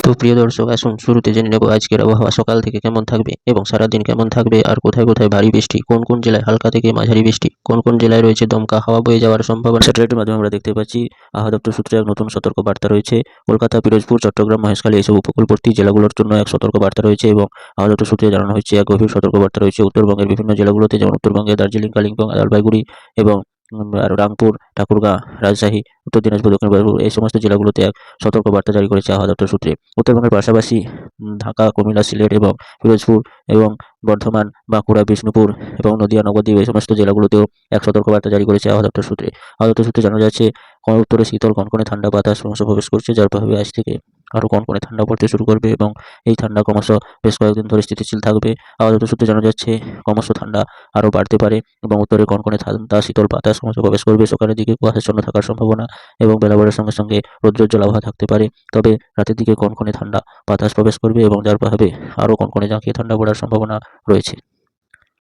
তো প্রিয় দর্শক, আসুন শুরুতে জেনে নেব আজকের আবহাওয়া সকাল থেকে কেমন থাকবে এবং সারাদিন কেমন থাকবে, আর কোথায় কোথায় ভারী বৃষ্টি, কোন কোন জেলায় হালকা থেকে মাঝারি বৃষ্টি, কোন কোন জেলায় রয়েছে দমকা হাওয়া বয়ে যাওয়ার সম্ভাবনা। স্যাটেলাইটের মাধ্যমে আমরা দেখতে পাচ্ছি আবহাওয়া দপ্তর সূত্রে এক নতুন সতর্ক বার্তা রয়েছে। কলকাতা, পিরোজপুর, চট্টগ্রাম, মহেশখালী এইসব উপকূলবর্তী জেলাগুলোর জন্য এক সতর্ক বার্তা রয়েছে এবং আবহাওয়া দপ্তর সূত্রে জানানো হচ্ছে এক গভীর সতর্ক বার্তা রয়েছে উত্তরবঙ্গের বিভিন্ন জেলাগুলোতে, যেমন উত্তরবঙ্গের দার্জিলিং, কালিম্পং, জলপাইগুড়ি এবং আর রাংপুর, ঠাকুরগাঁ, রাজশাহী, উত্তর দিনাজপুর, দক্ষিণ দিনাজপুর এই সমস্ত জেলাগুলোতে এক সতর্ক বার্তা জারি করেছে আবহাওয়া দপ্তর সূত্রে। উত্তরবঙ্গের পাশাপাশি ঢাকা, কুমিল্লা, সিলেট এবং পিরোজপুর এবং বর্ধমান, বাঁকুড়া, বিষ্ণুপুর এবং নদিয়া, নবদ্বীপ এই সমস্ত জেলাগুলোতেও এক সতর্কবার্তা জারি করেছে আবহাওয়া দপ্তর সূত্রে। আবহাওয়া দপ্তর সূত্রে জানা যাচ্ছে উত্তরে শীতল কনকনে ঠান্ডা বাতাস ক্রমশ প্রবেশ করছে, যার প্রভাবে আজ থেকে আরও কনকনে ঠান্ডা পড়তে শুরু করবে এবং এই ঠান্ডা ক্রমশ বেশ কয়েকদিন ধরে স্থিতিশীল থাকবে। আবহাওয়া দপ্তর সূত্রে জানা যাচ্ছে ক্রমশ ঠান্ডা আরও বাড়তে পারে এবং উত্তরে কনকনে ঠান্ডা শীতল বাতাস ক্রমশ প্রবেশ করবে। সকালের দিকে কুয়াশাচ্ছন্ন থাকার সম্ভাবনা এবং বেলাবারের সঙ্গে সঙ্গে রৌদ্রোজ্জ্বল আবহাওয়া থাকতে পারে, তবে রাতের দিকে কনকনে ঠান্ডা বাতাস প্রবেশ করবে এবং যার প্রভাবে আরও কনকনে জাঁকিয়ে ঠান্ডা পড়ার সম্ভাবনা রয়েছে।